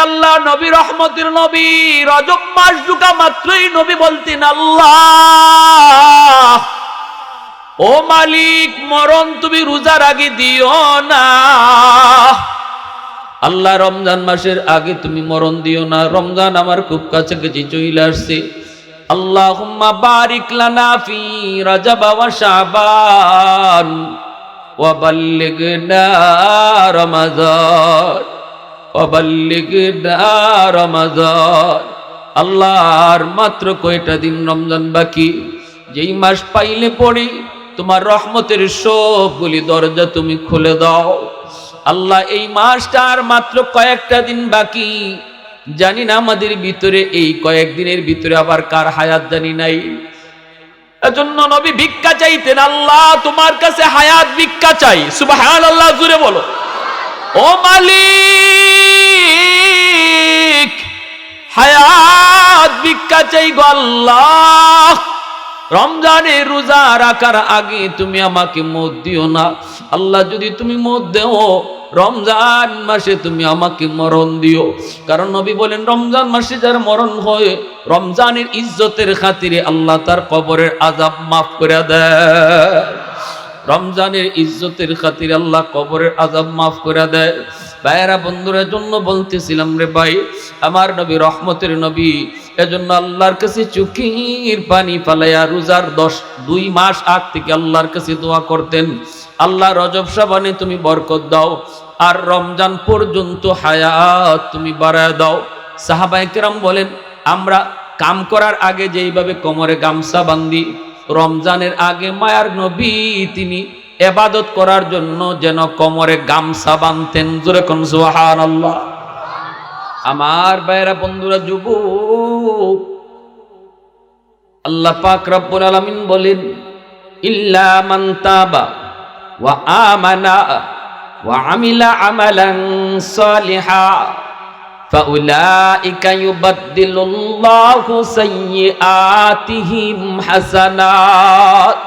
আল্লাহ নবী রহমতের নবী, রজব মাস ঢুকা মাত্রই নবী বলতেন, আল্লাহ ও মালিক, মরণ তুমি রোজার আগে দিও না। আল্লাহ রমজান মাসের আগে তুমি মরণ দিও না, রমজান আমার খুব কাছাকাছি চলে আসছে। আল্লাহুম্মা বারিক লানা ফি রজব ওয়া শাবান ওয়া বাল্লিগনা রমাদান ওয়া বাল্লিগনা রমাদান। আল্লাহ, আর মাত্র কয়টা দিন রমজান বাকি, যেই মাস পাইলে পড়ে তোমার রহমতের সবগুলি দরজা তুমি খুলে দাও। আল্লাহ, এই মাসটা আর মাত্র কয়েকটা দিন বাকি, জানি না আমাদের ভিতরে এই কয়েকদিনের ভিতরে আবার কার হায়াত জানি নাই। এজন্য নবী ভিক্ষা চাইতেন, আল্লাহ তোমার কাছে হায়াত ভিক্ষা চাই। সুবহানাল্লাহ, জোরে বলো। ও মালিক, হায়াত ভিক্ষা চাই গো আল্লাহ। রমজানের রোজা রাখার আগে তুমি আমাকে মত দিও না। আল্লাহ, যদি তুমি মত দেও, রমজান মাসে তুমি আমাকে মরণ দিও। কারণ নবী বলেন, রমজান মাসে যার মরণ হয়, রমজানের ইজ্জতের খাতিরে আল্লাহ তার কবরের আযাব মাফ করে দেয়। রমজানের ইজ্জতের খাতিরে আল্লাহ কবরের আযাব মাফ করে দেয়। ভাইয়েরা, বন্ধুরা, জন্য বলতেছিলাম রে ভাই, আমার নবী রহমতের নবী, এজন্য আল্লাহর কাছে চোখের পানি ফালাইয়া রোজার 2 মাস আগ থেকে আল্লাহর কাছে দোয়া করতেন, আল্লাহ রজব শাবানে তুমি বরকত দাও, আর রমজান পর্যন্ত হায়াত তুমি বাড়ায় দাও। সাহাবায়ে কেরাম বলেন, আমরা কাম করার আগে যেইভাবে কোমরে গামছা বাঁধি, রমজানের আগে মায়ার নবী তিনি ইবাদত করার জন্য যেন কোমরে গামছা বাঁধতেন। জোরে কোন সুবহানাল্লাহ। আমার ভাইয়েরা, বন্ধুরা, যুবক, আল্লাহ পাক রব্বুল আলামিন বলেন, ইল্লা মান তাবা ওয়া আমানা ওয়া আমিলা আমালান সালিহা ফাউলাইকা ইউবাদদিলুল্লাহু সাইয়্যাতিহিম হাসানাত।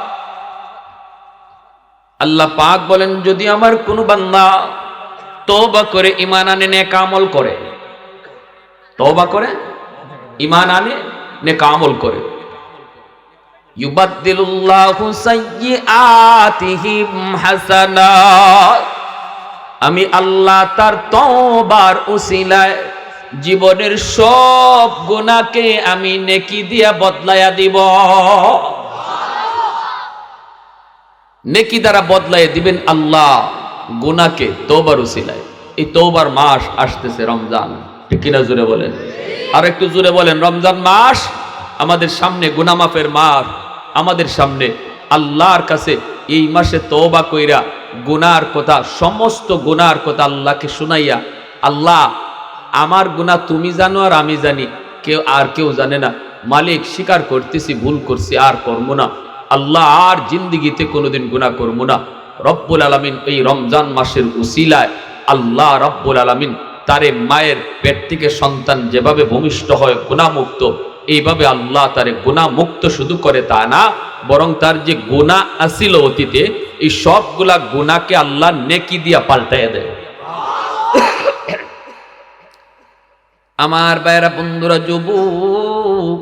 আল্লাহ পাক বলেন, যদি আমার কোন বান্দা তওবা করে ঈমান আনে, নেক আমল করে, তওবা করে ঈমান আনে, নেক আমল করে, ইউবাদদিলুল্লাহু সাইয়্যাতিহিম হাসানাত, আমি আল্লাহ তার তওবার উসিলায় জীবনের সব গুনাহকে আমি নেকি দিয়া বদলায়া দিব। নেকি দ্বারা বদলায় দিবেন আল্লাহ গুনাহকে তওবার উসিলায়। এই তওবার মাস আসতেছে রমজান, ঠিক কিনা জোরে বলেন, আর একটু জোরে বলেন। রমজান মাস আমাদের সামনে গুনাহ মাফের মাস, আমাদের সামনে আল্লাহর কাছে এই মাসে তওবা কইরা গুনার কথা, সমস্ত গুনার কথা আল্লাহকে শুনাইয়া, আল্লাহ আমার গুনাহ তুমি জানো আর আমি জানি, কেউ জানে না, মালিক স্বীকার করতেছি ভুল করছি, আর করব না, আল্লাহ আর জিন্দিগিতে কোনোদিন গুনাহ করব না। রব্বুল আলামিন এই রমজান মাসের উসিলায় আল্লাহ রব্বুল আলামিন তারে মায়ের পেট থেকে সন্তান যেভাবে ভূমিষ্ঠ হয় গুনাহমুক্ত, এইভাবে আল্লাহ তারে গুনাহমুক্ত শুধু করে তা না, বরং তার যে গুনাহ আছিল অতীতে, এই সবগুলা গুনাহকে আল্লাহ নেকি দিয়া পাল্টাইয়া দেয়। আমার ভাইরা, বন্ধুরা, যুবক,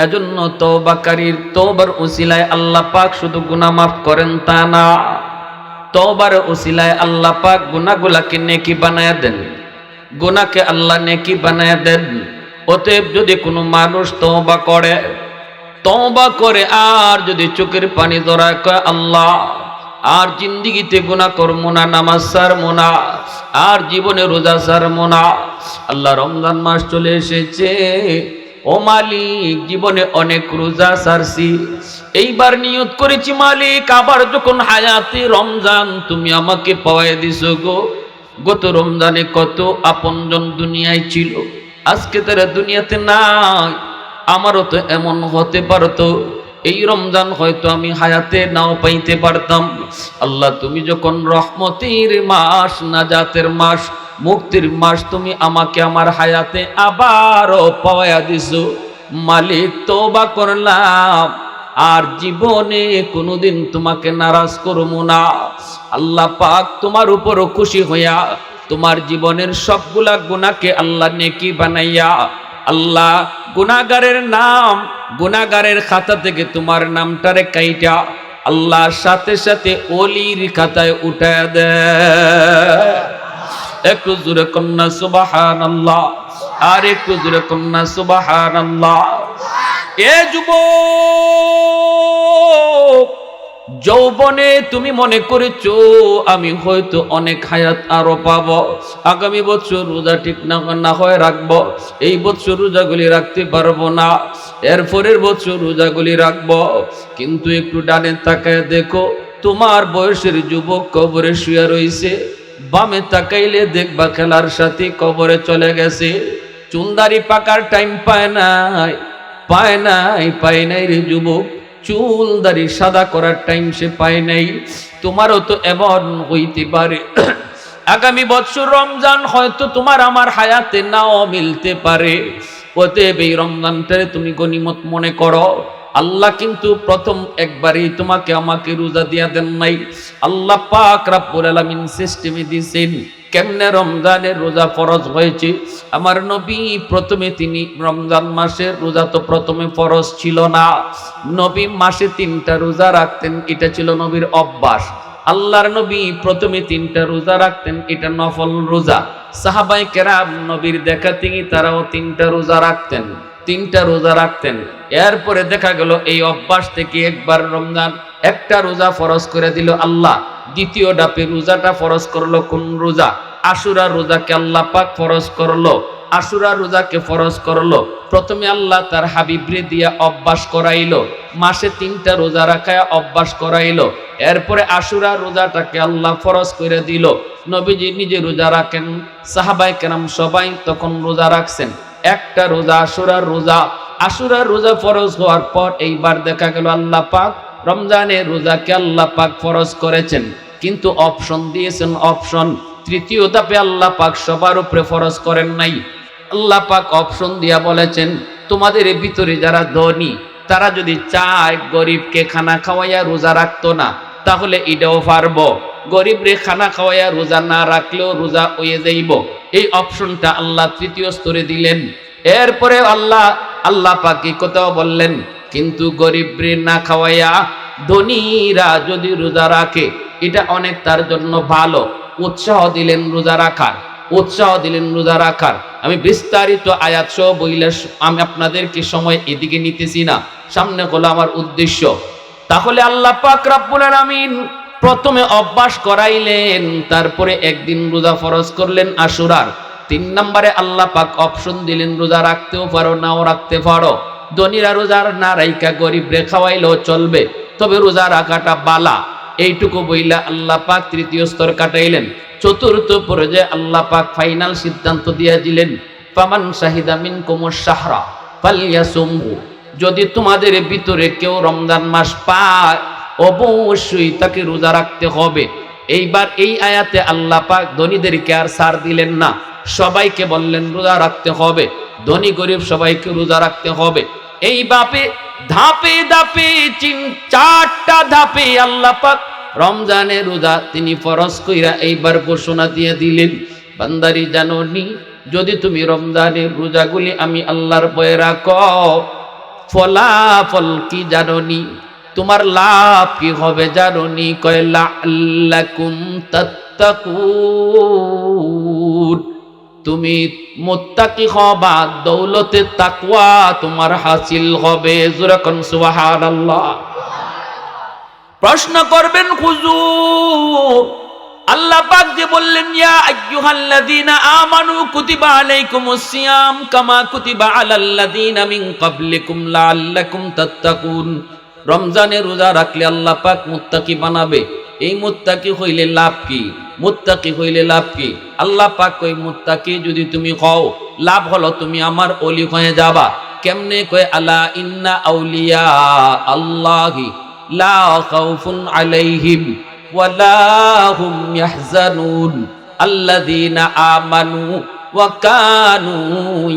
এজন্য তওবাকারীর তওবার উসিলায় আল্লাহ পাক শুধু গুনাহ মাফ করেন তা না, তওবার উসিলায় আল্লাহ পাক গুনাহগুলাকে নেকি বানায়া দেন, গুনাহকে আল্লাহ নেকি বানায়া দেন। অতএব যদি কোনো মানুষ তওবা করে আর যদি চোখের পানি জড়ায় কয়, আল্লাহ আর জিন্দিগিতে গুনাহ করবো না, নামাজ ছাড়বো না, আর জীবনে রোজা ছাড়বো না, আল্লাহ রমজান মাস চলে এসেছে, ও মালিক জীবনে অনেক রোজা ছাড়ছি, এইবার নিয়ত করেছি মালিক, আবার যখন হায়াতে রমজান তুমি আমাকে পাওয়াই দিছো গো, গত রমজানে কত আপনজন দুনিয়ায় ছিল, আজকে তারা দুনিয়াতে নাই, আমারও তো এমন হতে পারতো, এই রমজান হয়তো আমি হায়াতে নাও পাইতে পারতাম। আল্লাহ তুমি যখন রহমতের মাস, নাজাতের মাস, মুক্তির মাস তুমি আমাকে আমার হায়াতে আবারও পাওয়া দিছো, মালিক তওবা করলাম, আর জীবনে কোনোদিন তোমাকে নারাজ করবো না। আল্লাহ পাক তোমার উপরও খুশি হইয়া তোমার জীবনের সবগুলা গুনাহকে আল্লাহ নেকি বানাইয়া, আল্লাহ গুনাহগারের নাম, গুনাহগারের খাতা থেকে তোমার নামটারে কাইটা আল্লাহ সাথে সাথে ওলির খাতায় উঠায় দেয়। একটু জোরে কন্যা সুবহানাল্লাহ, আর একটু জোরে কন্যা সুবহানাল্লাহ। এ যুবক, যৌবনে তুমি মনে করেছো আমি হয়তো অনেক হায়াত আরো পাবো, আগামী বছর রোজা ঠিক না হয় রাখবো, এই বছর রোজাগুলি রাখতে পারবো না, এরপরের বছর রোজাগুলি রাখবো। কিন্তু একটু ডানে তাকায় দেখো, তোমার বয়সের যুবক কবরে শুয়ে রইছে। বামে তাকাইলে দেখবা খেলার সাথে কবরে চলে গেছে। চুলদারি পাকার টাইম পায় নাই, পায় নাই, পায় নাই রে যুবক। চুল দাড়ি সাদা করার টাইম সে পায় নাই। তোমারও তো এমন হইতে পারে আগামী বছর রমজান হয়তো তোমার আমার হায়াতে নাও মিলতে পারে। অতএব এই রমজানটারে তুমি গনিমত মনে করো। আল্লাহ কিন্তু প্রথম একবারই তোমাকে আমাকে রোজা দিয়া দেন নাই। আল্লাহ পাক রব্বুল আলামিন সিস্টেমে দিয়েছেন কেমনে রমজানের রোজা ফরজ হয়েছে। আমার নবী প্রথমে তিনি রমজান মাসের রোজা তো প্রথমে ফরজ ছিল না, নবী মাসে 3টা রোজা রাখতেন, এটা ছিল নবীর অভ্যাস। আল্লাহর নবী প্রথমে 3টা রোজা রাখতেন, এটা নফল রোজা। সাহাবায়ে কেরাম নবীর দেখাতেই তারাও 3টা রোজা রাখতেন, 3টা রোজা রাখতেন। এরপরে দেখা গেল এই অভ্যাস থেকে একবার রমজান একটা রোজা ফরজ করে দিল আল্লাহ। দ্বিতীয় ডাপে রোজাটা ফরজ করলো কোন রোজা? আশুরা রোজাকে আল্লাহ পাক ফরজ করলো। আশুরা রোজাকে ফরজ করলো প্রথমে আল্লাহ তার হাবিবরে দিয়া অভ্যাস করাইলো, মাসে 3টা রোজা রাখায় অভ্যাস করাইলো। এরপরে আশুরা রোজাটাকে আল্লাহ ফরজ করে দিল। নবীজি নিজে রোজা রাখেন, সাহাবায়ে কেরাম সবাই তখন রোজা রাখছেন। একটা রোজা আশুরার রোজা, আশুরার রোজা ফরজ হওয়ার পর এইবার দেখা গেল আল্লাহ পাক রমজানের রোজাকে আল্লাহ পাক ফরজ করেছেন, কিন্তু অপশন দিয়েছেন। অপশন তৃতীয় ধাপে আল্লাহ পাক সবার উপরে ফরজ করেন নাই। আল্লাহ পাক অপশন দিয়া বলেছেন তোমাদের ভিতরে যারা ধনী তারা যদি চায় গরিবকে খানা খাওয়াইয়া রোজা রাখতো না, তাহলে এটাও পারবো। গরিবরে খানা খাওয়াইয়া রোজা না রাখলেও রোজা হয়ে যাইব। এই অপশনটা আল্লাহ তৃতীয় স্তরে দিলেন। এরপরে আল্লাহ পাক এই কথাও বললেন কিন্তু গরিবরে না খাওয়াইয়া ধনীরা যদি রোজা রাখে এটা অনেক তার জন্য ভালো। উৎসাহ দিলেন রোজা রাখার, উৎসাহ দিলেন রোজা রাখার। আমি বিস্তারিত আয়াত সহ বইলে আমি আপনাদেরকে সময় এদিকে নিতেছি না, সামনে হলো আমার উদ্দেশ্য। তাহলে আল্লাহ পাক রব্বুল আলামিন প্রথমে অভ্যাস করাইলেন, তারপরে একদিন রোজা ফরজ করলেন আশুরার। 3 নম্বরে আল্লাহ পাক অপশন দিলেন রোজা রাখতেও পারো নাও রাখতে পারো। ধনীরা রোজা না রাইকা গরিবরে খাওয়াইলেও চলবে, তবে রোজা রাখাটা বালা। এইটুকু বইলা আল্লাহ পাক তৃতীয় স্তর কাটাইলেন। চতুর্থ পর্যায়ে আল্লাহ পাক ফাইনাল সিদ্ধান্ত দিয়ে দিলেন ফামান শাহিদা মিনকুমুশ শাহরা ফালইয়াসুমহু। যদি তোমাদের ভিতরে কেউ রমজান মাস পায় অবশ্যই তাকে রোজা রাখতে হবে। এইবার এই আয়াতে আল্লাহ পাক ধনীদেরকে আর ছাড় দিলেন না, সবাইকে বললেন রোজা রাখতে হবে। ধনী গরিব সবাইকে রোজা রাখতে হবে। এইভাবে ধাপে ধাপে 4টা ধাপে আল্লাহ পাক রমজানের রোজা তিনি ফরজ কইরা এইবার ঘোষণা দিয়ে দিলেন বান্দারি জানোনি যদি তুমি রমজানের রোজাগুলি আমি আল্লাহর ভয়ে রাখো ফলাফল কি জানোনি, তোমার লাভ কি হবে জানোনি? কয় লাআল্লাকুম তাত্তাকুন, তুমি মুত্তাকি হবা, দৌলতে তাকওয়া তোমার হাসিল হবে। জোরে কোন সুবহানাল্লাহ। প্রশ্ন করবেন হুজুর আল্লাহ পাক যে বললেন ইয়া আইয়ুহাল্লাযীনা আমানু কুতিবা আলাইকুমুস সিয়াম কামা কুতিবা আলাল্লাযীনা মিন ক্বাবলিকুম লাআল্লাকুম তাত্তাকুন, রমজানে রোজা রাখলে আল্লাহ পাক মুত্তাকি বানাবে। এই মুত্তাকি হইলে লাভ কি? মুত্তাকি হইলে লাভ কি? আল্লাহ পাক কই মুত্তাকি যদি তুমি হও লাভ হলো তুমি আমার ওলি হয়ে যাবা। কেমনে? কয় আলা ইন্না আউলিয়া আল্লাহি লা খাউফুন আলাইহিম ওয়ালা হুম ইয়াহজানুন আল্লাযীনা আমানু ওয়া কানু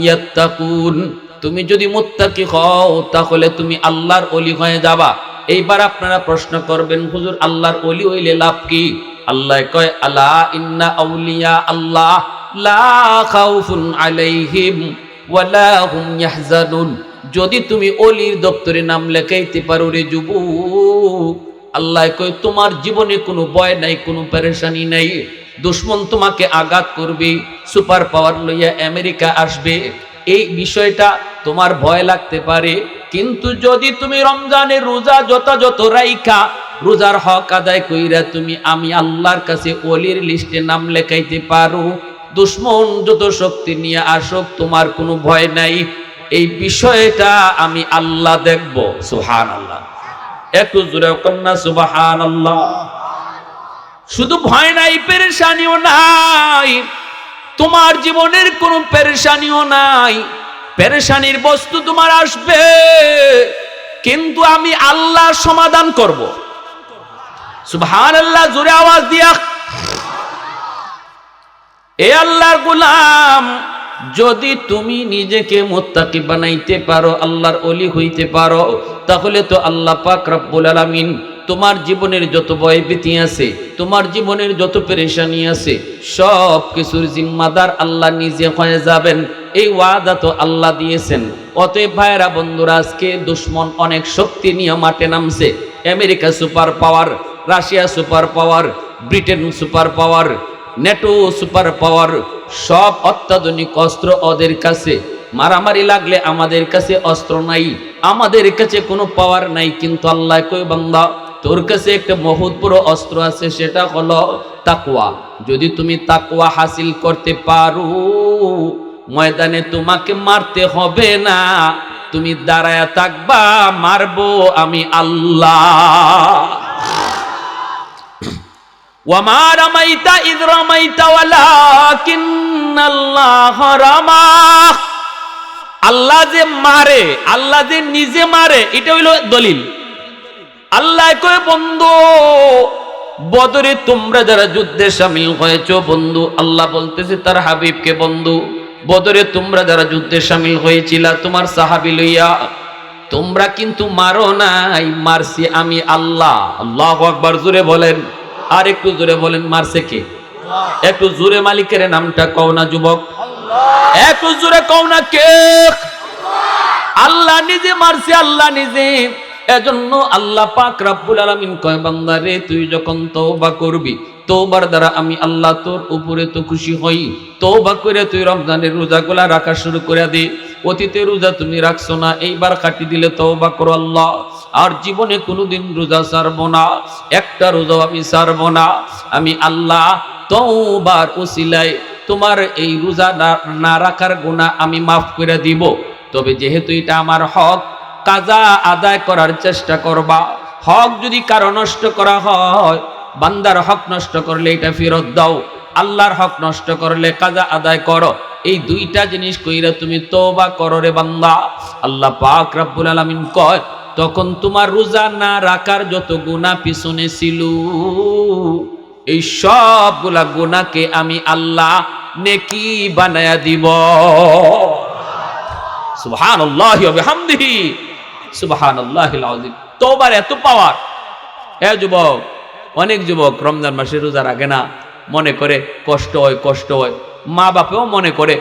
ইয়াত্তাকুন। তুমি যদি মুত্তাকি হও তাহলে তুমি আল্লাহর ওলি হয়ে যাবা। এইবার আপনারা প্রশ্ন করবেন হুজুর আল্লাহর ওলি হইলে লাভ কি? আল্লাহ কয় আলা ইন্না আউলিয়া আল্লাহ লা খাউফুন আলাইহিম ওয়ালা হুম ইয়াহজানুন। যদি তুমি অলির দপ্তরে নাম লেখাইতে পারো রে যুবক, আল্লাহ কয় তোমার জীবনে কোনো ভয় নাই, কোনো পেরেশানি নাই। দুশ্মন তোমাকে আঘাত করবে, সুপার পাওয়ার লইয়া আমেরিকা আসবে, এই বিষয়টা তোমার ভয় লাগতে পারে, কিন্তু যদি তুমি রমজানের রোজা যথাযথ রাইখা রোজার হক আদায় কইরা তুমি আমি আল্লাহর কাছে ওলির লিস্টে নাম লেখাইতে পারো, দুশ্মন যত শক্তি নিয়ে আসুক তোমার কোনো ভয় নাই। এই বিষয়টা আমি আল্লাহ দেখব। সুবহানাল্লাহ, একটু জোরে কন্যা সুবহানাল্লাহ। শুধু ভয় নাই, পেরেশানিও নাই, তোমার জীবনের কোনো পেরেশানিও নাই। পেরেশানির বস্তু তোমার আসবে, কিন্তু আমি আল্লাহ সমাধান করব। সুবহানাল্লাহ, জোরে আওয়াজ দিয়া। এ আল্লাহর গোলাম, যদি তুমি নিজেকে মুত্তাকি বানাইতে পারো, আল্লাহর ওলি হইতে পারো, তাহলে তো আল্লাহ পাক রব্বুল আলামিন তোমার জীবনের যত ভয় ভীতি আছে, তোমার জীবনের যত পেরেশানি আছে, সব কিছুর জিম্মাদার আল্লাহ নিজে হয়ে যাবেন। এই ওয়াদা তো আল্লাহ দিয়েছেন। অতএব ভাইরা বন্ধুরা, আজকে দুশ্মন অনেক শক্তি নিয়ে মাঠে নামছে। America super power, Russia super power, Britain super power, NATO super power, সব অত্যাধুনিক অস্ত্র ওদের কাছে। মারামারি লাগলে আমাদের কাছে অস্ত্র নাই, আমাদের কাছে কোনো পাওয়ার নাই, কিন্তু আল্লাহ কই বান্দা তোর কাছে একটা বহুত বড় অস্ত্র আছে, সেটা হলো তাকওয়া। যদি তুমি তাকওয়া হাসিল করতে পারো, ময়দানে তোমাকে মারতে হবে না, তুমি দাঁড়ায়া থাকবা, মারবো আমি আল্লাহ। ওয়ামা রামাইতা ইয রামাইতা ওয়ালাকিন্নাল্লাহ রামা। আল্লাহ যে মারে, আল্লাহ যে নিজে মারে, এটা হইল দলিল। আল্লাহ কয় বন্ধু, বদরে তোমরা যারা যুদ্ধে শামিল হয়েছো, বন্ধু আল্লাহ বলতেছে তার হাবিবকে, বন্ধু বদরে তোমরা যারা যুদ্ধে শামিল হয়েছিলা তোমার সাহাবী লইয়া, তোমরা কিন্তু মারো নাই, মারছি আমি আল্লাহ। আল্লাহু আকবার, জোরে বলেন, আর একটু জোরে বলেন, মারছে কে? একটু জোরে মালিকের নামটা কও না যুবক, একটু জোরে কও না কে? আল্লাহ নিজে মারছে, আল্লাহ নিজে। এজন্য আল্লাহ পাক রব্বুল আলামিন কয় বান্দা রে, তুই যখন তওবা করবি, তওবার দ্বারা আমি আল্লাহ তোর উপরে তো খুশি হই। তওবা করে তুই রমজানের রোজাগুলা রাখা শুরু করে দে। অতীতে রোজা তুমি রাখছো না, এইবার কাটি দিলে তওবা করো আল্লাহ, আর জীবনে কোনোদিন রোজা ছাড়বো না, একটা রোজাও আমি ছাড়বো না। আমি আল্লাহ তওবার উসিলায় তোমার এই রোজা না রাখার গুনাহ আমি মাফ করে দিব। তবে যেহেতু এটা আমার হক, কাজা আদায় করার চেষ্টা করবা। হক যদি কারো নষ্ট করা হয়, বান্দার হক নষ্ট করলে এটা ফেরত দাও, আল্লাহর হক নষ্ট করলে কাজা আদায় করো। এই দুইটা জিনিস কইরা তুমি তওবা করো রে বান্দা। আল্লাহ পাক রব্বুল আলামিন কয়, তখন তোমার রোজা না রাখার যত গুনাহ পিছনে ছিল, এই সবগুলা গুনাহকে আমি আল্লাহ নেকি বানায়া দিব। সুবহানাল্লাহি ওয়া বিহামদিহি, সুবহানাল্লাহিল আযীম। তওবার এত পাওয়ার। এ যুবক, অনেক যুবক রমজান মাসে রোজা রাখে না, মনে করে কষ্ট হয়, কষ্ট হয়। মা বাপেও মনে করে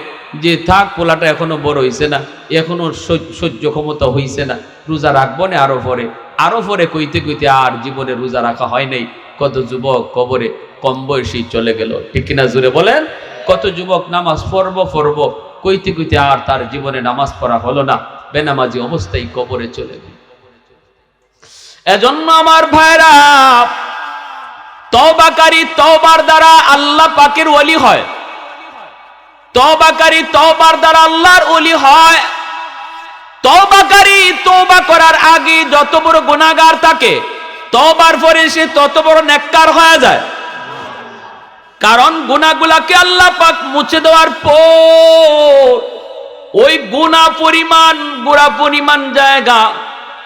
যে থাক, পোলাটা এখনো বড় হইছে না, এখনো সহ্য ক্ষমতা হইছে না, রোজা রাখবো না আরো পরে, আরো পরে কইতে কইতে আর জীবনে রোজা রাখা হয় নাই। কত যুবক কবরে কম বয়সী চলে গেল, ঠিক কিনা জুড়ে বলেন? কত যুবক নামাজ পড়বো কইতে কইতে আর তার জীবনে নামাজ পড়া হলো না, বেনামাজি অবস্থায় কবরে চলে গেল। এজন্য আমার ভাইরা, তওবাকারী তওবার দ্বারা আল্লাহ পাকের ওলি হয়। তওবাকারী তওবার দ্বারা আল্লাহর ওলি হয়। তওবাকারী তওবা করার আগে যত বড় গুনাহগার থাকে, তওবার পরে সে তত বড় নেককার হয়ে যায়। কারণ গুনাহগুলাকে আল্লাহ পাক মুছে দেওয়ার পর ওই গুনাহ পরিমাণ জায়গা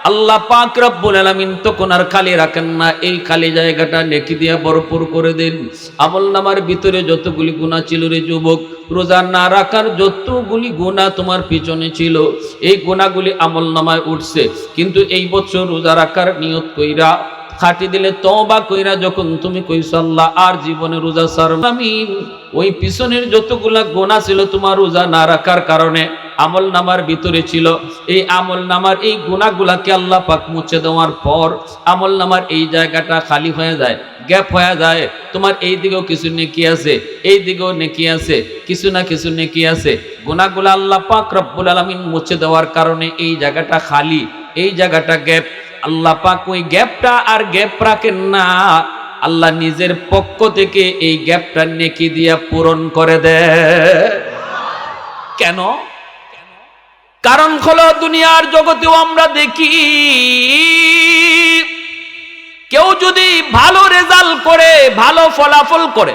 আল্লাহ পাক রব্বুল আলামিন তখন আর খালি রাখেন না, এই খালি জায়গাটা নেকি দিয়ে ভরপুর করে দেন। আমলনামার ভিতরে যতগুলি গুনাহ ছিল রে যুবক, রোজা না রাখার যতগুলি গুনাহ তোমার পিছনে ছিল, এই গুনাহগুলি আমলনামায় উঠছে। কিন্তু এই বছর রোজা রাখার নিয়ত কইরা খাটি দিলে তওবা কইরা যখন তুমি কইছো আল্লাহ আর জীবনে রোজা ছাড়ব আমি, ওই পিছনের যতগুলা গুনাহ ছিল তোমার রোজা না রাখার কারণে আমল নামার ভিতরে ছিল, এই আমল নামার এই গুনাহগুলাকে আল্লাহ পাক মুছে দেওয়ার পর আমল নামার এই জায়গাটা খালি হয়ে যায়, গ্যাপ হয়ে যায়। তোমার এই দিকেও কিছু নেকি আছে, এই দিকেও নেকি আছে, কিছু না কিছু নেকি আছে। গুনাহগুলো আল্লাহ পাক রব্বুল আলামিন মুছে দেওয়ার কারণে এই জায়গাটা খালি, এই জায়গাটা গ্যাপ। আল্লাহ পাক ওই গ্যাপটা আর গ্যাপ রাখেন না, আল্লাহ নিজের পক্ষ থেকে এই গ্যাপটা নেকি দিয়া পূরণ করে দেয়। কেন? কারণ হলো দুনিয়ার জগতেও আমরা দেখি কেউ যদি ভালো রেজাল্ট করে, ভালো ফলাফল করে,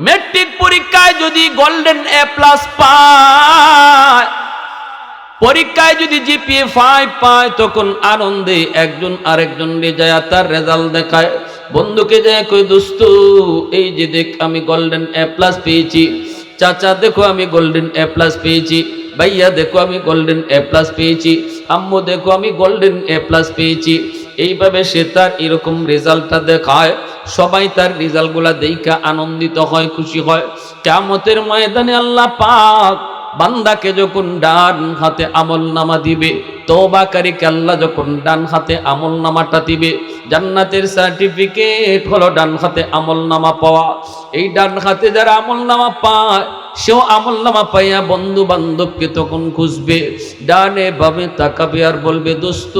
মেট্রিক পরীক্ষায় যদি গোল্ডেন এ প্লাস পায়, পরীক্ষায় যদি জিপিএ 5 পায়, তখন আনন্দে একজন আরেকজন যায় তার রেজাল্ট দেখায়, বন্ধুকে যায় কই দোস্ত এই যে দেখ আমি গোল্ডেন এ প্লাস পেয়েছি, চাচা দেখো আমি গোল্ডেন এ প্লাস পেয়েছি, ভাইয়া দেখো আমি গোল্ডেন এ প্লাস পেয়েছি, আম্মু দেখো আমি গোল্ডেন এ প্লাস পেয়েছি। এইভাবে সে তার এরকম রেজাল্টটা দেখায়, সবাই তার রেজাল্টগুলা দেখা আনন্দিত হয়, খুশি হয়। কিয়ামতের ময়দানে আল্লাহ পাক বান্দাকে যখন ডান হাতে আমল নামা দিবে, তওবাকারীকে আল্লাহ যখন ডান হাতে আমল নামাটা দিবে, জান্নাতের সার্টিফিকেট হলো ডান হাতে আমল নামা পাওয়া। এই ডান হাতে যারা আমল নামা পায়, সেও আমল নামা পাইয়া বন্ধু বান্ধবকে তখন খুঁজবে, ডানে বামে তাকাবে আর বলবে দোস্ত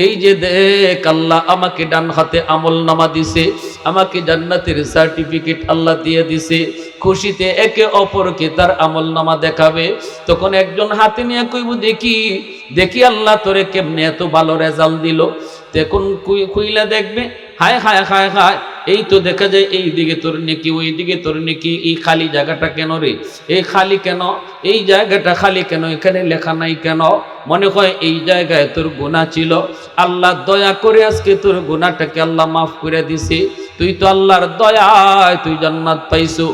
এই যে দেখ আল্লাহ আমাকে ডান হাতে আমল নামা দিছে, আমাকে জান্নাতের সার্টিফিকেট আল্লাহ দিয়ে দিছে। খুশিতে একে অপরকে তার আমল নামা দেখাবে। তখন একজন হাতে নিয়ে কইব দেখি দেখি আল্লাহ তোরে কেমনে এত ভালো রেজাল্ট দিল। তখন খুইলা দেখবে হায় হায় হায় হায়, এই তো দেখা যায় এই দিকে তোর নেকি, ওই দিকে তোর নেকি, এই খালি জায়গাটা কেন রে, এই খালি কেন, এই জায়গাটা খালি কেন, এখানে লেখা নাই কেন? মনে হয় এই জায়গায় তোর গুনাহ ছিল, আল্লাহ দয়া করে আজকে তোর গুনাহটাকে আল্লাহ মাফ করে দিছে, তুই তো আল্লাহর দয়ায় তুই জান্নাত পাইছো।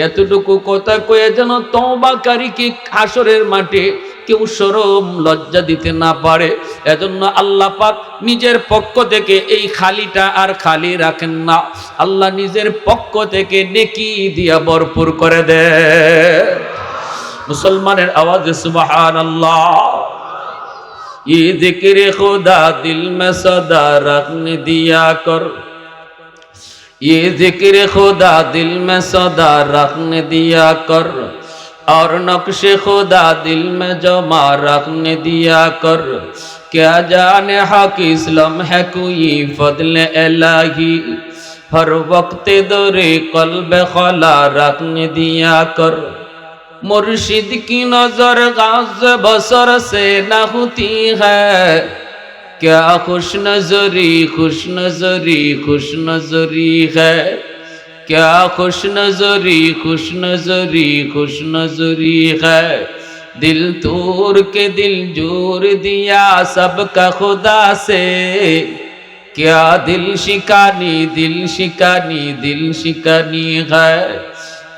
এতটুকু কথা কয়ে যেন তওবাকারীকে হাসরের মাঠে কেউ শরম লজ্জা দিতে না পারে, এজন্য আল্লাহ পাক নিজের পক্ষ থেকে এই খালিটা আর খালি রাখেন না, আল্লাহ নিজের পক্ষ থেকে নেকি দিয়া ভরপুর করে দেয়। মুসলমানের আওয়াজে সুবহানাল্লাহ। ये जिक्र खुदा दिल में सदा रखने दिया कर, ये जिक्र खुदा दिल में सदा रखने दिया कर, और नक्शे खुदा दिल में जमा रखने दिया कर। क्या जाने हक इस्लाम है कोई फضل इलाही, हर वक्त दरे कल्ब खला रखने दिया कर। मुर्शिद की नजर गाज़ बसर से न होती है, क्या खुश नजरी खुश नजरी खुश नजरी है, क्या खुश नजरी खुश नजरी खुश नजरी है। दिल तोड़ के दिल जोड़ दिया सबका खुदा से, क्या दिल शिकानी दिल शिकानी दिल शिकानी है,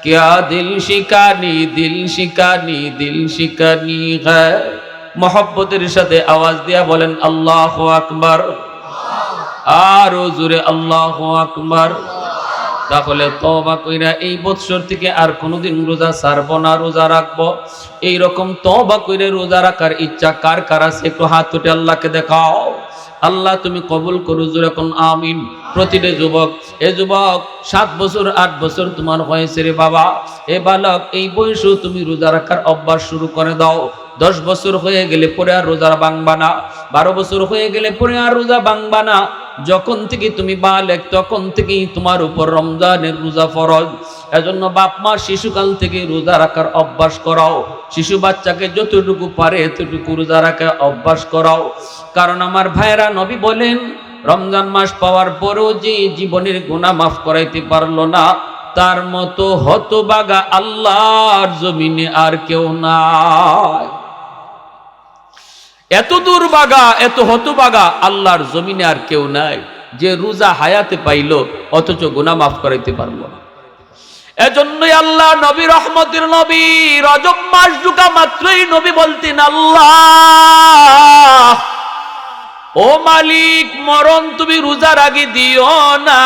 क्या दिल शिकानी दिल शिकानी दिल शिकानी है। मोहब्बतेर साथे आवाज दिया बोलेन अल्लाहु আকবার, आरो जोरे अल्लाहु আকবার। তাহলে তওবা কইরা এই বছর থেকে আর কোনোদিন রোজা ছাড়বো না, রোজা রাখবো। এই রকম তওবা কইরা রোজা রাখার ইচ্ছা কার কার আছে একটু হাত উঠে আল্লাহকে দেখাও। আল্লাহ তুমি কবুল করো, জোরে কোন আমিন। প্রতিটা যুবক, এ যুবক 7 বছর 8 বছর তোমার হয়েছে রে বাবা, এ বালক এই বয়সেও তুমি রোজা রাখার অভ্যাস শুরু করে দাও। 10 বছর হয়ে গেলে পরে আর রোজা ভাঙবা না, 12 বছর হয়ে গেলে পরে আর রোজা ভাঙবা না। যখন থেকে তুমি বালেক তখন থেকেই তোমার উপর রমজানের রোজা ফরজ। এজন্য বাপ মা শিশুকাল থেকে রোজা রাখার অভ্যাস করাও, শিশু বাচ্চাকে যতটুকু পারে এতটুকু রোজা রাখার অভ্যাস করাও। কারণ আমার ভাইরা নবী বলেন রমজান মাস পাওয়ার পরেও যে জীবনের গুনাহ মাফ করাইতে পারলো না, তার মতো হতভাগা আল্লাহর জমিনে আর কেউ নাই। এত দুর্ভাগা এত হতভাগা আল্লাহর জমিনে আর কেউ নাই যে রোজা হায়াতে পাইল অথচ গুনাহ মাফ করাইতে পারলো না। এজন্যই আল্লাহ নবী রহমতের নবী রজব মাস ঢুকা মাত্রই নবী বলতেন আল্লাহ ও মালিক, মরণ তুমি রোজার আগে দিও না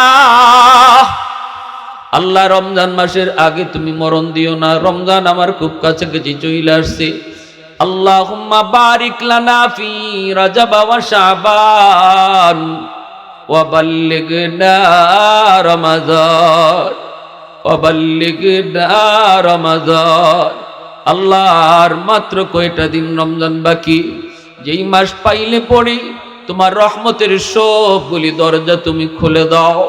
আল্লাহ, রমজান মাসের আগে তুমি মরণ দিও না। রমজান আমার খুব কাছাকাছি চলে আসছে। আল্লাহুম্মা বারিক লানা ফি রাজাব ওয়া শাবান ওয়া বাল্লিগনা রমাদান ওয়া বাল্লিগনা রমাদান। আল্লাহ, আর মাত্র কয়টা দিন রমজান বাকি, যেই মাস পাইলে পড়ে তোমার রহমতের সবগুলি দরজা তুমি খুলে দাও।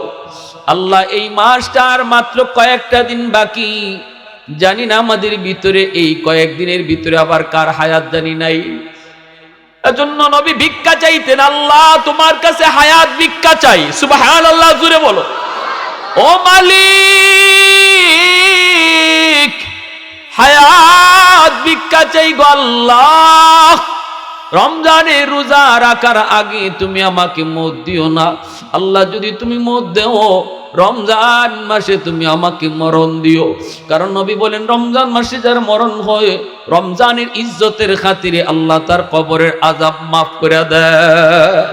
আল্লাহ, এই মাসটা আর মাত্র কয়েকটা দিন বাকি, জানি না আমাদের ভিতরে এই কয়েকদিনের ভিতরে আবার কার হায়াত জানি নাই। এজন্য নবী ভিক্ষা চাইতেন, আল্লাহ তোমার কাছে হায়াত ভিক্ষা চাই। সুবহানাল্লাহ, জোরে বলো। ও মালিক, হায়াত ভিক্ষা চাই গো আল্লাহ। রমজানে রোজা রাখার আগে তুমি আমাকে মত দিও না আল্লাহ। যদি তুমি মত দেও, রমজান মাসে তুমি আমাকে মরণ দিও। কারণ নবী বলেন, রমজান মাসে যার মরণ হয়, রমজানের ইজ্জতের খাতিরে আল্লাহ তার কবরের আযাব মাফ করে দেয়।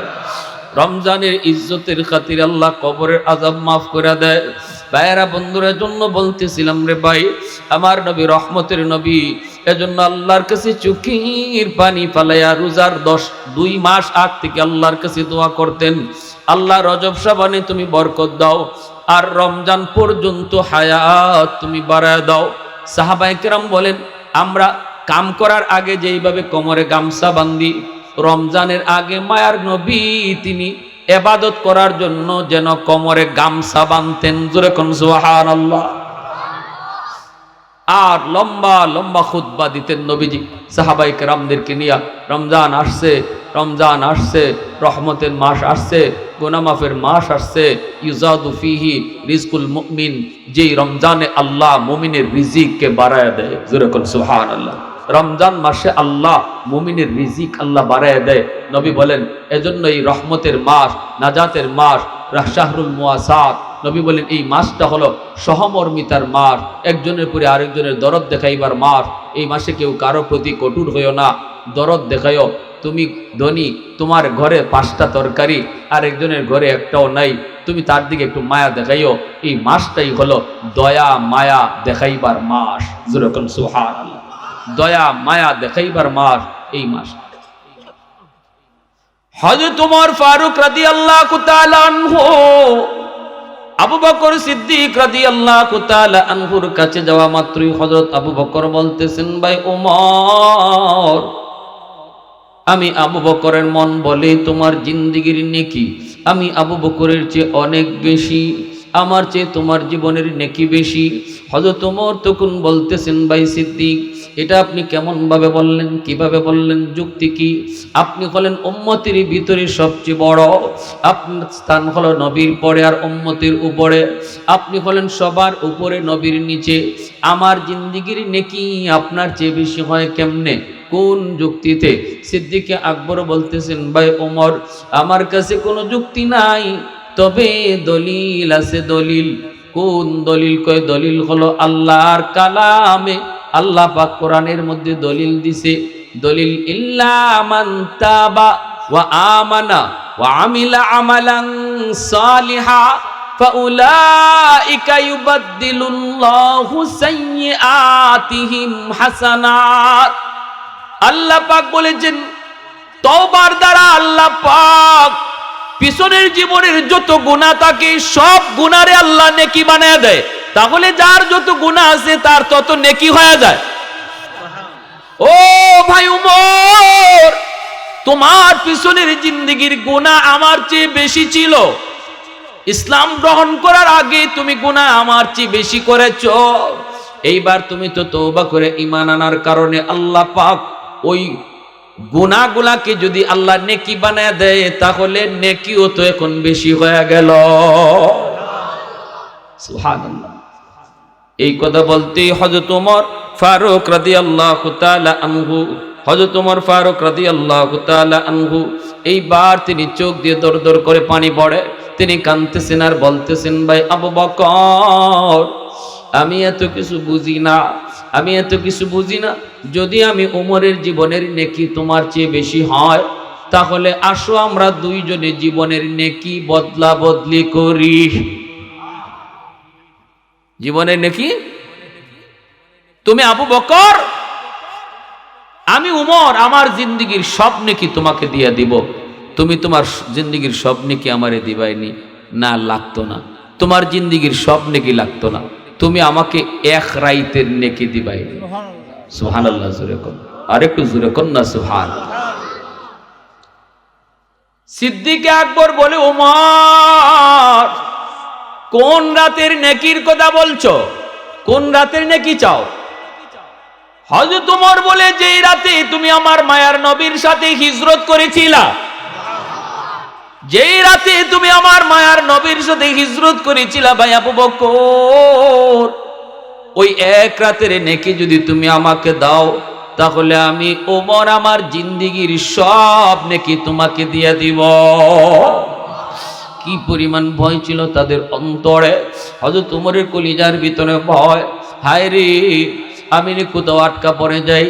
রমজানের ইজ্জতের খাতিরে আল্লাহ কবরের আযাব মাফ করে দেয়। ভাইয়েরা, বন্ধুরা, জন্য বলতেছিলাম রে ভাই, আমার নবী রহমতের নবী, এজন্য আল্লাহর কাছে চোখের পানি ফালাইয়া রোজার 2 মাস আগ থেকে আল্লাহর কাছে দোয়া করতেন, আল্লাহ রজব শাবানে তুমি বরকত দাও, আর রমজান পর্যন্ত হায়াত তুমি বাড়ায় দাও। সাহাবায়ে কেরাম বলেন, আমরা কাম করার আগে যেইভাবে কোমরে গামছা বাঁধি, রমজানের আগে মায়ার নবী তিনি ইবাদত করার জন্য যেন কোমরে গামছা বাঁধতেন। জোরে কোন সুবহানাল্লাহ। আর লম্বা লম্বা খুতবা দিতেন নবীজি সাহাবায়ে কেরামদেরকে নিয়ে। রমজান আসছে, রমজান আসছে, রহমতের মাস আসছে, গুনাহ মাফের মাস আসছে। ইউজাদু ফিহি রিজকুল মুমিন, যেই রমজানে আল্লাহ মুমিনের রিজিককে বাড়ায় দেয়। জোরে কোন সুবহানাল্লাহ। রমজান মাসে আল্লাহ মুমিনের রিজিক আল্লাহ বাড়ায় দেয়। নবী বলেন, এজন্য এই রহমতের মাস, নাজাতের মাস, শাহরুল মুওয়াসাত। নবী বলেন, এই মাসটা হলো সহমর্মিতার মাস, একজনের পরে আরেকজনের দরদ দেখাইবার মাস। এই মাসে কেউ কারো প্রতি কঠোর হইও না, দরদ দেখাইও। তুমি ধনী, তোমার ঘরে 5টা তরকারি, আরেকজনের ঘরে একটাও নাই, তুমি তার দিকে একটু মায়া দেখাইও। এই মাসটাই হলো দয়া মায়া দেখাইবার মাস। জোরে কোন সুবহানাল্লাহ। দয়া মায়া দেখাইবার মাস এই মাস। হযরত ওমর ফারুক রাদিয়াল্লাহু তাআলা আনহু আবু বকর সিদ্দিক রাদিয়াল্লাহু তাআলা আনহুর কাছে যাওয়া মাত্রই হযরত আবু বকর বলতেছেন, ভাই ওমর, আমি আবু বকরের মন বলে তোমার জিন্দেগির নেকি আমি আবু বকরের চেয়ে অনেক বেশি, আমার চেয়ে তোমার জীবনের নেকি বেশি। হযরত ওমর তখন বলতেছেন, ভাই সিদ্দিক, এটা আপনি কেমন ভাবে বললেন, কিভাবে বললেন, যুক্তি কি? আপনি হলেন উম্মতের ভিতরে সবচেয়ে বড়, আপনার স্থান হলো নবীর পরে আর উম্মতের উপরে, আপনি হলেন সবার উপরে নবীর নিচে, আমার জিন্দেগির নেকি আপনার চেয়ে বেশি হয় কেমনে, কোন যুক্তিতে? সিদ্দিক আকবর বলতেছেন, ভাই ওমর, আমার কাছে কোনো যুক্তি নাই, তবে দলিল আছে। দলিল? কোন দলিল? কয় দলিল হলো আল্লাহর কালামে, আল্লাহ পাক কোরআনের মধ্যে দলিল দিছে। দলিল, ইল্লা মান তাবা ওয়া আমানা ওয়া আমিলা আমালান সালিহা ফাউলাইকা ইউবাদদিলুল্লাহু সাইয়্যাতিহিম হাসানাত। আল্লাহ পাক বলেছেন, তওবার দ্বারা আল্লাহ পাক পিছনের জীবনের যত গুনাহ থাকে সব গুনারে আল্লাহ নেকি বানায় দেয়। তাহলে যার যত গুনাহ আছে তার তত নেকি হয়ে যায়। ও ভাই ওমর, তোমার পিছনের জিন্দেগির গুনাহ আমার চেয়ে বেশি ছিল, ইসলাম গ্রহণ করার আগে তুমি গুনাহ আমার চেয়ে বেশি করেছো, এইবার তুমি তো তওবা করে ঈমান আনার কারণে আল্লাহ পাক ওই গুনাহগুলাকে যদি আল্লাহ নেকি বানায় দেয়, তাহলে নেকিও তো এখন বেশি হয়ে গেল। সুবহানাল্লাহ। এই কথা বলতেই হযরত ওমর ফারুক রাদিয়াল্লাহু তাআলা আনহু, হযরত ওমর ফারুক রাদিয়াল্লাহু তাআলা আনহু এইবার তিনি চোখ দিয়ে দর দর করে পানি পড়ে, তিনি কাঁদতেছেন আর বলতেছেন, ভাই আবু বকর, আমি এত কিছু বুঝি না, আমি এত কিছু বুঝি না। যদি আমি ওমরের জীবনের নেকি তোমার চেয়ে বেশি হয়, তাহলে আসো আমরা দুইজনে জীবনের নেকি বদলা বদলি করি। জীবনের নেকি, তুমি আবু বকর, আমি উমর, আমার জিন্দেগীর সব নেকি তোমাকে দিয়ে দিব। তুমি তোমার জিন্দেগীর সব নেকি আমারে দিবাইনি, না লাগতো না। তোমার জিন্দেগীর সব নেকি লাগতো না, তুমি আমাকে এক রাইতের নেকি দিবাইনি। সুবহানাল্লাহ, জোরে কোন, আর একটু জোরে কোন না সুবহান। সিদ্দিক আকবর বলে, উমর কোন রাতের নেকির কথা বলছো? কোন রাতের নেকি চাও? হযরত উমর বলে, যেই রাতে তুমি আমার মায়ার নবীর সাথে হিজরত করেছিলা, যেই রাতে তুমি আমার মায়ার নবীর সাথে হিজরত করেছিলা ভাই আবু বকর, ওই এক রাতের নেকি যদি তুমি আমাকে দাও, তাহলে আমি ওমর আমার জিন্দেগীর সব নেকি তোমাকে দিয়ে দিব। কি পরিমাণ ভয় ছিল তাদের অন্তরে। হযরত উমরের কলিজার ভিতরে ভয়, হায় রে, আমি কোথাও আটকা পড়ে যাই,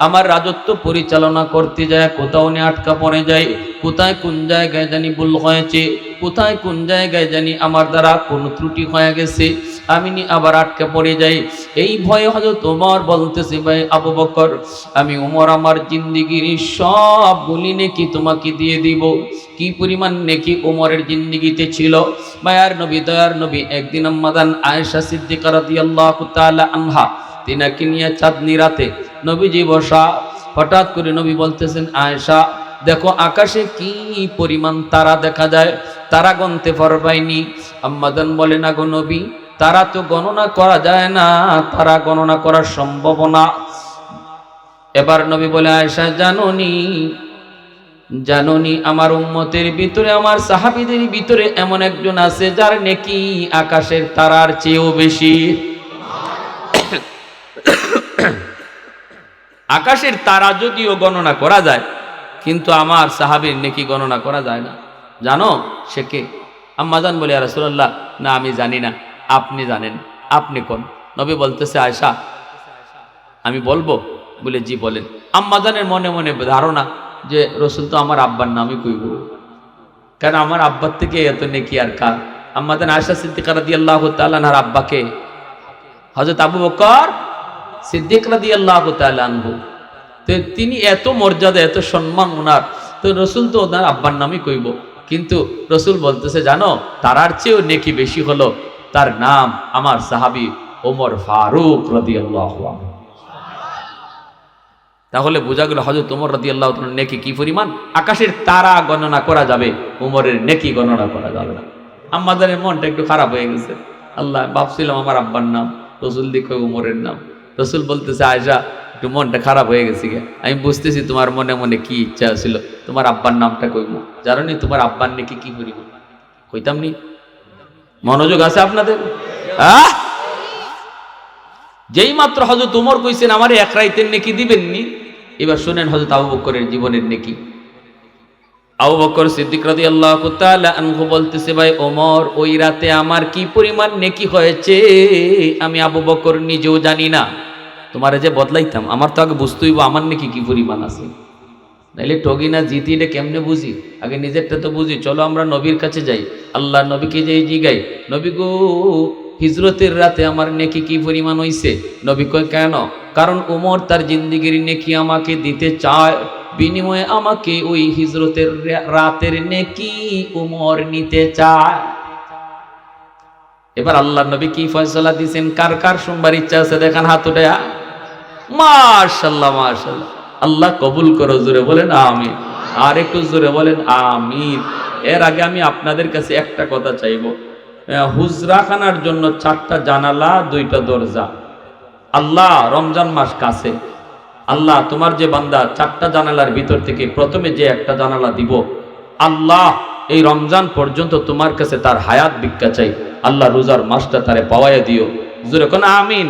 আমার রাজত্ব পরিচালনা করতে যায় কোথাও নিয়ে আটকা পড়ে যাই, কোথায় কোন জায়গায় জানি ভুল হয়েছে, কোথায় কোন জায়গায় জানি আমার দ্বারা কোন ত্রুটি হয়ে গেছে, আমি আবার আটকা পড়ে যাই। এই ভয়ে হযরত ওমর বলতেছে, ভাই আবু বকর, আমি ওমর আমার জিন্দেগীর সব গুলি নেকি তোমাকে দিয়ে দিব। কি পরিমাণ নেকি ওমরের জিন্দেগিতে ছিল। মায়ার নবী, দয়ার নবী একদিন আম্মাদান আয়েশা সিদ্দিকা রাদিয়াল্লাহু তাআলা আনহা তিনাকে নিয়ে চাঁদনি রাতে নবীজি বসা। হঠাৎ করে নবী বলতেছেন, আয়েশা দেখো আকাশে কি পরিমাণ তারা দেখা যায়, তারা গণতে পারবাইনি। আম্মাদান বলে, না গো নবী, তারা তো গণনা করা যায় না, তারা গণনা করা সম্ভব না। এবার নবী বলে, আয়েশা জানোনি আমার উম্মতের ভিতরে, আমার সাহাবীদের ভিতরে এমন একজন আছে যার নেকি আকাশের তারার চেয়েও বেশি। আকাশের তারা যদিও গণনা করা যায়, কিন্তু আমার সাহাবীর নেকি গণনা করা যায় না। জানো সে কে? আম্মাজান বলে, ইয়া রাসূলুল্লাহ, না আমি জানি না, আপনি জানেন, আপনি কোন? নবী বলতেছে, আয়েশা আমি বলবো? বলে, জি বলেন। আম্মাজানের মনে মনে ধারণা যে রসুল তো আমার আব্বার নামই কইব, কারণ আমার আব্বার থেকে এত নেকি আর কার? আম্মাজান আয়েশা সিদ্দিকা রাদিয়াল্লাহু তাআলা আনহার আব্বাকে হযরত আবু বকর সিদ্দিক রাদিয়াল্লাহু তাআলা আনহু, তো তিনি এত মর্যাদা, এত সম্মান ওনার, তো রসুল তো ওনার আব্বার নামই কইব। কিন্তু রসুল বলতেছে, জানো তারার চেয়েও নেকি বেশি হলো, তার নাম আমার সাহাবী ওমর ফারুক রাদিয়াল্লাহু আনহু। তাহলে বোঝা গেল হযরত ওমর রাদিয়াল্লাহু তাআলার নেকি কি পরিমাণ। আকাশের তারা গণনা করা যাবে, ওমরের নেকি গণনা করা যাবে না। আমাদের মনটা একটু খারাপ হয়ে গেছে। আল্লাহ, ভাবছিলাম আমার আব্বার নাম, রসুল দেখো ওমরের নাম। রসুল বলতেছে, আয়েশা একটু মনটা খারাপ হয়ে গেছে গে, আমি বুঝতেছি তোমার মনে মনে কি ইচ্ছা ছিল, তোমার আব্বার নামটা কইব। জানো নি তোমার আব্বার নেকি কি পরিমাণ? কইতাম নি? মনোযোগ আছে আপনাদের? যেই মাত্র হযরত ওমর কইছেন আমারে এক রাইতের নেকি দিবেননি, এবার শুনেন হযরত আবু বকরের জীবনের নেকি। আবু বকর সিদ্দিক রাদিয়াল্লাহু তাআলা আনহু বলতেছে, ভাই ওমর, ওই রাতে আমার কি পরিমাণ নেকি হয়েছে আমি আবু বকর নিজেও জানি না। তোমারে যে বদলাইতাম, আমার তো আগে বুঝতে হইব আমার নেকি কি পরিমাণ আছে, নাইলে টগি না জিতি এটা কেমনে বুঝি? আগে নিজেরটা তো বুঝি। চলো আমরা নবীর কাছে যাই, আল্লাহ নবীকে যাই জিগাই, নবী গো হিজরতের রাতে আমার নেকি কি পরিমাণ হইছে? নবী কয়, কেন? কারণ ওমর তার জিন্দেগীর নেকি আমাকে দিতে চায়, বিনিময়ে আমাকে ওই হিজরতের রাতের নেকি ওমর নিতে চায়। এবার আল্লাহ নবী কি ফয়সালা দিয়েছেন, কার কার শুনবার ইচ্ছা আছে দেখান হাত উঠায়া। মাশাআল্লাহ, মাশাআল্লাহ, আল্লাহ কবুল করো, জোরে বলেন আমিন। আর একটু জোরে বলেন আমিন। এর আগে আমি আপনাদের কাছে একটা কথা চাইবো, হুজরাখানার জন্য 4টা জানালা 2টা দরজা। আল্লাহ রমজান মাস কাছে, আল্লাহ তোমার যে বান্দা 4টা জানালার ভিতর থেকে প্রথমে যে একটা জানালা দিব, আল্লাহ এই রমজান পর্যন্ত তোমার কাছে তার হায়াত ভিক্ষা চাই, আল্লাহ রোজার মাসটা তারে পাওয়াইয়া দিও। জোরে কোন আমিন।